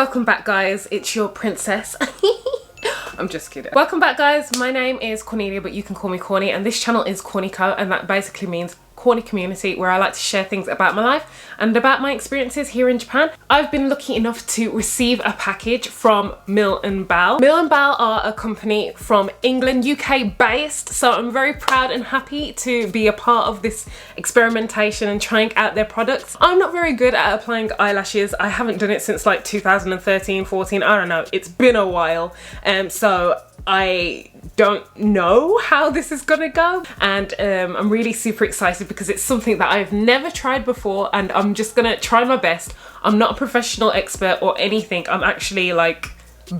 Welcome back, guys. It's your princess. I'm just kidding. Welcome back, guys. My name is Cornelia, but you can call me Corny, and this channel is Cornyco, and that basically means Corny community, where I like to share things about my life and about my experiences here in Japan. I've been lucky enough to receive a package from MILL+BALL. MILL+BALL are a company from England, UK based, so I'm very proud and happy to be a part of this experimentation and trying out their products. I'm not very good at applying eyelashes. I haven't done it since like 2013, 14, I don't know. It's been a while. So I don't know how this is gonna go, and I'm really super excited because it's something that I've never tried before, and I'm just gonna try my best. I'm not a professional expert or anything. I'm actually like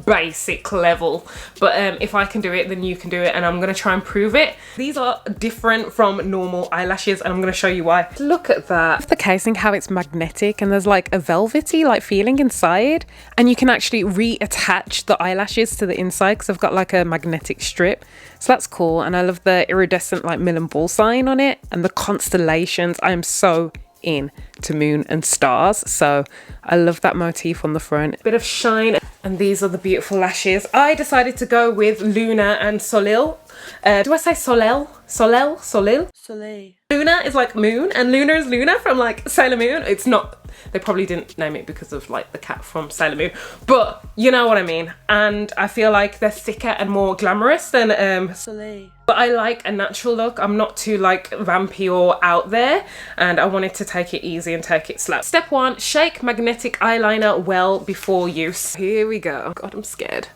basic level, but if I can do it, then you can do it, and I'm gonna try and prove it. These are different from normal eyelashes, and I'm gonna show you why. Look at that. The casing, how it's magnetic, and there's like a velvety like feeling inside, and you can actually reattach the eyelashes to the inside because I've got like a magnetic strip, so that's cool. And I love the iridescent like MILL+BALL sign on it, and the constellations. I am so into moon and stars, so I love that motif on the front. Bit of shine, and these are the beautiful lashes. I decided to go with Luna and Solil. Do I say Solel? Solel? Solil? Soleil. Luna is like moon, and Luna is Luna from like Sailor Moon. It's not, they probably didn't name it because of like the cat from Sailor Moon, but you know what I mean. And I feel like they're thicker and more glamorous than Soleil. But I like a natural look. I'm not too like vampy or out there, and I wanted to take it easy and take it slow. Step 1, shake magnetic eyeliner well before use. Here we go. God, I'm scared.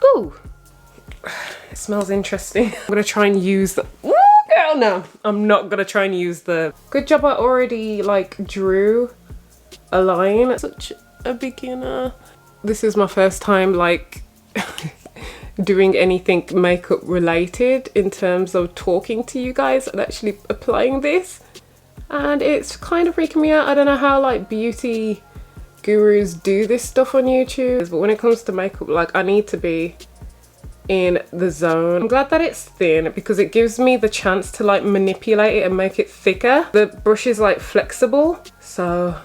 Ooh, it smells interesting. I'm gonna try and use the, ooh, girl, no, I'm not gonna try and use the, good job I already like drew a line. Such a beginner. This is my first time like doing anything makeup related in terms of talking to you guys and actually applying this, and it's kind of freaking me out. I don't know how like beauty gurus do this stuff on YouTube, but when it comes to makeup, like I need to be in the zone. I'm glad that it's thin because it gives me the chance to like manipulate it and make it thicker. The brush is like flexible, so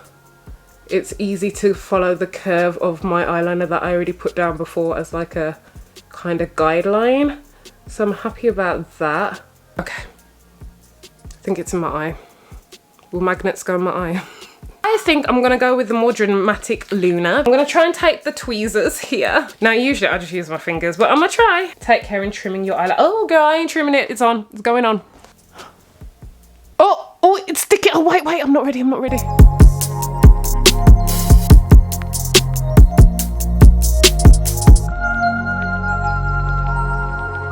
it's easy to follow the curve of my eyeliner that I already put down before as like a kind of guideline, so I'm happy about that. Okay, I think it's in my eye. Will magnets go in my eye? I think I'm gonna go with the more dramatic Luna. I'm gonna try and take the tweezers here. Now usually I just use my fingers, but I'm gonna try. Take care in trimming your eyeliner. Oh girl, I ain't trimming it, it's on, it's going on. Oh, it's sticking. Oh wait, I'm not ready, I'm not ready.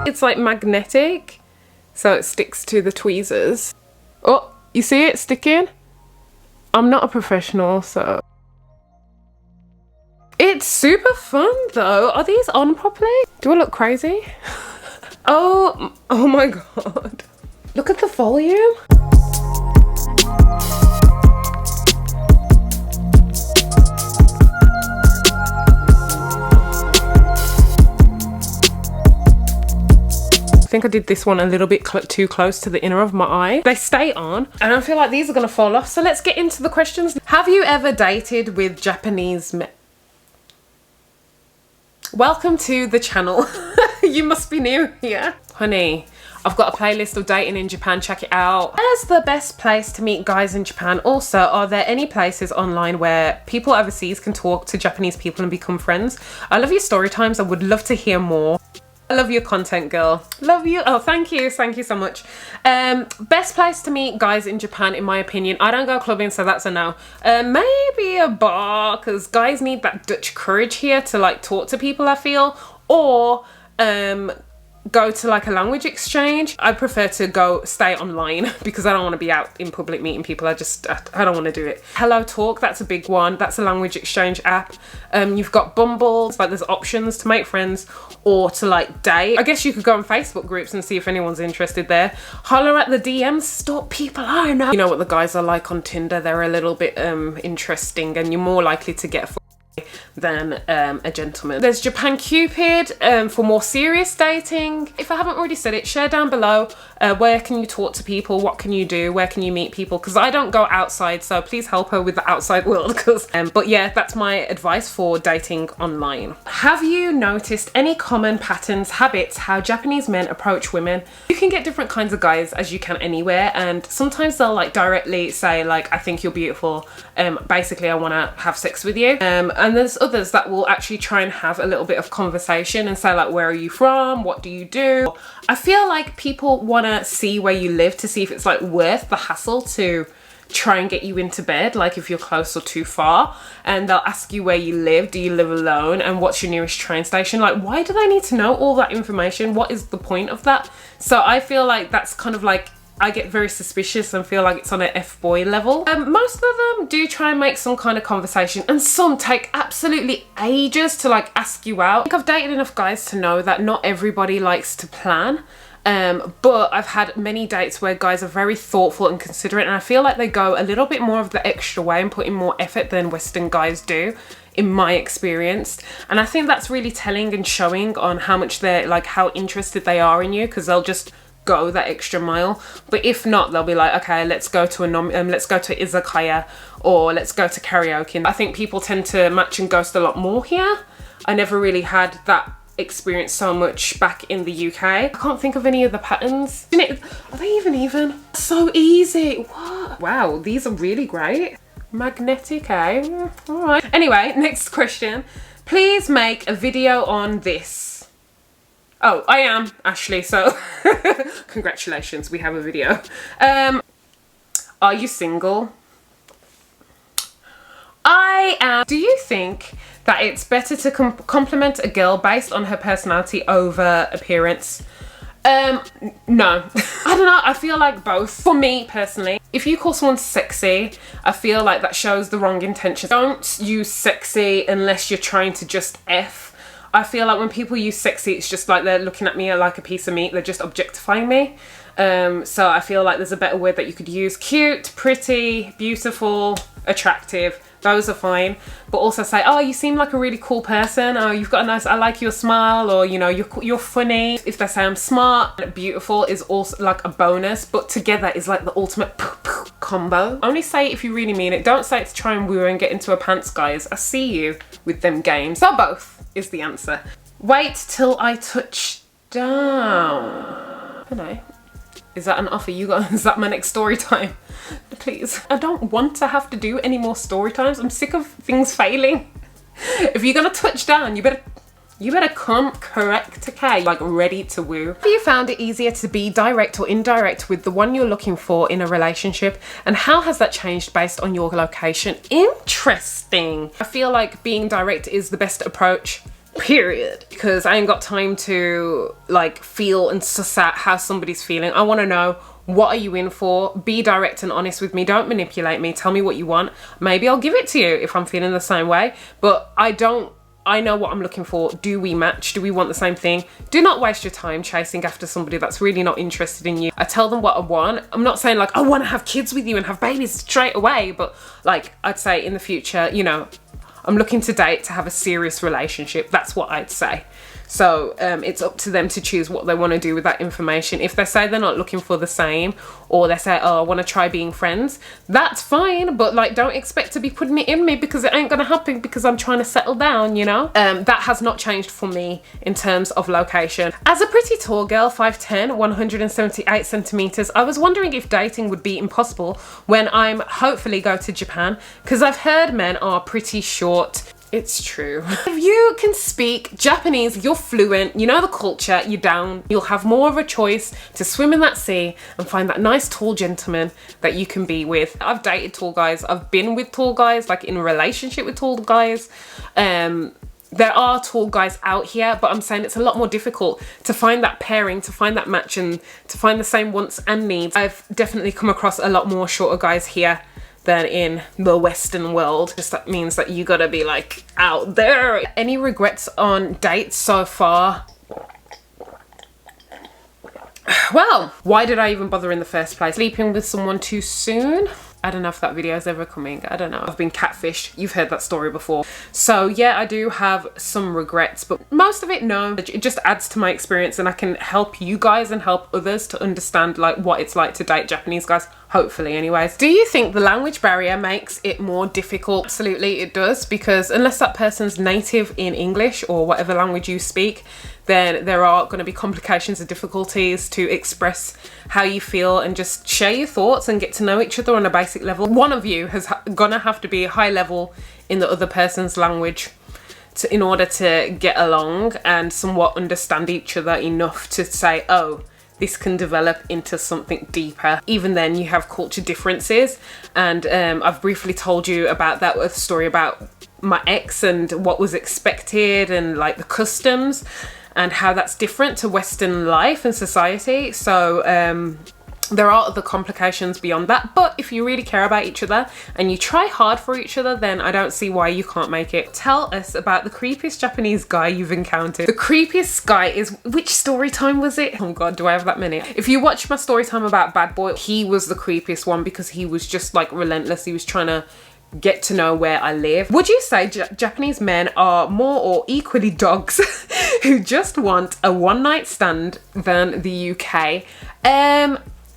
It's like magnetic, so it sticks to the tweezers. Oh, you see it sticking? I'm not a professional, so. It's super fun though. Are these on properly? Do I look crazy? Oh my God. Look at the volume. I think I did this one a little bit too close to the inner of my eye. They stay on, and I feel like these are gonna fall off. So let's get into the questions. Have you ever dated with Japanese men? Welcome to the channel. You must be new here. Honey, I've got a playlist of dating in Japan, check it out. Where's the best place to meet guys in Japan? Also, are there any places online where people overseas can talk to Japanese people and become friends? I love your story times, I would love to hear more. I love your content, girl. Love you. Oh, thank you so much. Best place to meet guys in Japan, in my opinion. I don't go clubbing, so that's a no. Maybe a bar, because guys need that Dutch courage here to like talk to people, I feel. Or go to like a language exchange. I prefer to stay online because I don't want to be out in public meeting people. I don't want to do it. Hello Talk, that's a big one. That's a language exchange app. You've got Bumble, like there's options to make friends or to like date. I guess you could go on Facebook groups and see if anyone's interested there. Holler at the DMs, stalk people, I don't know. You know what the guys are like on Tinder, they're a little bit interesting, and you're more likely to get than a gentleman. There's Japan Cupid for more serious dating. If I haven't already said it, share down below where can you talk to people, what can you do, where can you meet people, because I don't go outside, so please help her with the outside world. Because but yeah, that's my advice for dating online. Have you noticed any common patterns, habits, how Japanese men approach women? You can get different kinds of guys as you can anywhere, and sometimes they'll like directly say like, I think you're beautiful, basically I want to have sex with you, and there's others that will actually try and have a little bit of conversation and say like, where are you from, what do you do? I feel like people want to see where you live to see if it's like worth the hassle to try and get you into bed, like if you're close or too far, and they'll ask you where you live, do you live alone, and what's your nearest train station. Like, why do they need to know all that information? What is the point of that? So I feel like that's kind of like, I get very suspicious and feel like it's on an F-boy level. Most of them do try and make some kind of conversation, and some take absolutely ages to like ask you out. I think I've dated enough guys to know that not everybody likes to plan. But I've had many dates where guys are very thoughtful and considerate, and I feel like they go a little bit more of the extra way and put in more effort than Western guys do, in my experience. And I think that's really telling and showing on how much they're like, how interested they are in you, because they'll just go that extra mile. But if not, they'll be like, okay, let's go to izakaya, or let's go to karaoke. I think people tend to match and ghost a lot more here. I never really had that experience so much back in the UK. I can't think of any of the patterns. Are they even? So easy. What? Wow, these are really great. Magnetic, eh? All right. Anyway, next question. Please make a video on this. Oh, I am, Ashley, so congratulations, we have a video. Are you single? I am. Do you think that it's better to compliment a girl based on her personality over appearance? No. I don't know, I feel like both. For me, personally, if you call someone sexy, I feel like that shows the wrong intention. Don't use sexy unless you're trying to just F. I feel like when people use sexy, it's just like they're looking at me like a piece of meat. They're just objectifying me. So I feel like there's a better word that you could use. Cute, pretty, beautiful, attractive. Those are fine. But also say, oh, you seem like a really cool person. Oh, you've got a nice, I like your smile, or you know, you're funny. If they say I'm smart, beautiful is also like a bonus, but together is like the ultimate combo. Only say it if you really mean it. Don't say it to try and woo and get into a pants, guys. I see you with them games. So both is the answer. Wait till I touch down. I don't know. Is that an offer you got? Is that my next story time? Please. I don't want to have to do any more story times. I'm sick of things failing. If you're gonna touch down, you better come correct, okay? Like ready to woo. Have you found it easier to be direct or indirect with the one you're looking for in a relationship? And how has that changed based on your location? Interesting. I feel like being direct is the best approach, period, because I ain't got time to like feel and suss out how somebody's feeling. I want to know, what are you in for? Be direct and honest with me. Don't manipulate me. Tell me what you want. Maybe I'll give it to you if I'm feeling the same way, but I know what I'm looking for. Do we match? Do we want the same thing? Do not waste your time chasing after somebody that's really not interested in you. I tell them what I want. I'm not saying like I want to have kids with you and have babies straight away, but like I'd say in the future, you know, I'm looking to date to have a serious relationship. That's what I'd say. So it's up to them to choose what they want to do with that information. If they say they're not looking for the same, or they say, oh, I want to try being friends, that's fine, but like don't expect to be putting it in me, because it ain't gonna happen, because I'm trying to settle down, you know. That has not changed for me in terms of location. As a pretty tall girl, 5'10", 178 centimeters, I was wondering if dating would be impossible when I'm hopefully go to Japan, because I've heard men are pretty short. It's true. If you can speak Japanese, you're fluent, you know the culture, you're down, you'll have more of a choice to swim in that sea and find that nice tall gentleman that you can be with. I've dated tall guys, I've been with tall guys, like in a relationship with tall guys. There are tall guys out here, but I'm saying it's a lot more difficult to find that pairing, to find that match, and to find the same wants and needs. I've definitely come across a lot more shorter guys here than in the Western world. Just that means that you gotta be like out there. Any regrets on dates so far? Well, why did I even bother in the first place? Sleeping with someone too soon? I don't know if that video is ever coming. I don't know. I've been catfished. You've heard that story before. So yeah, I do have some regrets, but most of it, no. It just adds to my experience, and I can help you guys and help others to understand like what it's like to date Japanese guys. Hopefully anyways. Do you think the language barrier makes it more difficult? Absolutely it does, because unless that person's native in English or whatever language you speak, then there are going to be complications and difficulties to express how you feel and just share your thoughts and get to know each other on a basic level. One of you is gonna have to be a high level in the other person's language in order to get along and somewhat understand each other enough to say, oh, this can develop into something deeper. Even then, you have culture differences, and I've briefly told you about that with a story about my ex and what was expected and like the customs and how that's different to Western life and society. So there are other complications beyond that, but if you really care about each other and you try hard for each other, then I don't see why you can't make it. Tell us about the creepiest Japanese guy you've encountered. The creepiest guy is, which story time was it? Oh god, do I have that many? If you watch my story time about Bad Boy, he was the creepiest one because he was just like relentless. He was trying to get to know where I live. Would you say Japanese men are more or equally dogs who just want a one-night stand than the UK?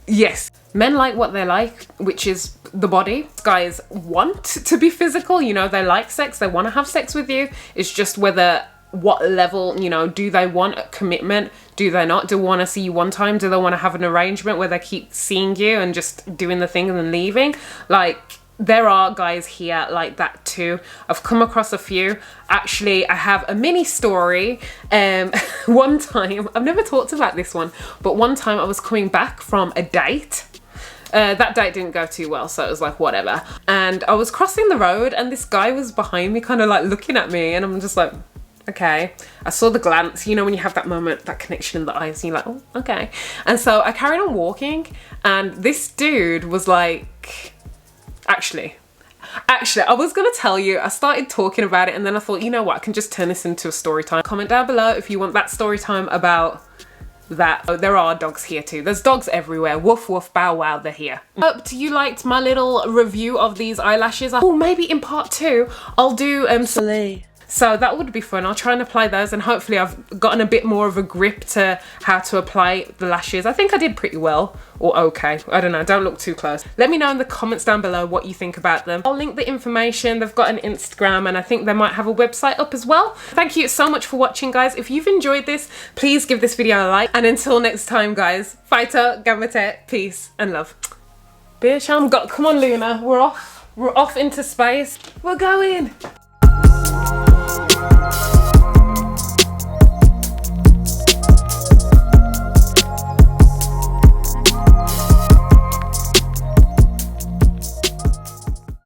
Yes, men like what they like, which is the body. Guys want to be physical, you know, they like sex, they want to have sex with you. It's just whether, what level, you know, do they want a commitment? Do they not? Do they want to see you one time? Do they want to have an arrangement where they keep seeing you and just doing the thing and then leaving? Like, there are guys here like that too. I've come across a few. Actually, I have a mini story. One time, I've never talked about this one, but one time I was coming back from a date. That date didn't go too well, so it was like whatever. And I was crossing the road and this guy was behind me kind of like looking at me, and I'm just like, okay. I saw the glance, you know, when you have that moment, that connection in the eyes, and you're like, oh, okay. And so I carried on walking, and this dude was like, Actually, I was gonna tell you, I started talking about it and then I thought, you know what, I can just turn this into a story time. Comment down below if you want that story time about that. Oh, there are dogs here too. There's dogs everywhere. Woof woof, bow wow, they're here. Hope you liked my little review of these eyelashes. Oh, maybe in part 2, I'll do so that would be fun. I'll try and apply those, and hopefully I've gotten a bit more of a grip to how to apply the lashes. I think I did pretty well, or okay. I don't know, don't look too close. Let me know in the comments down below what you think about them. I'll link the information. They've got an Instagram, and I think they might have a website up as well. Thank you so much for watching, guys. If you've enjoyed this, please give this video a like. And until next time, guys, Faită, Gambate, peace and love. Bitch, come on, Luna, we're off. We're off into space. We're going.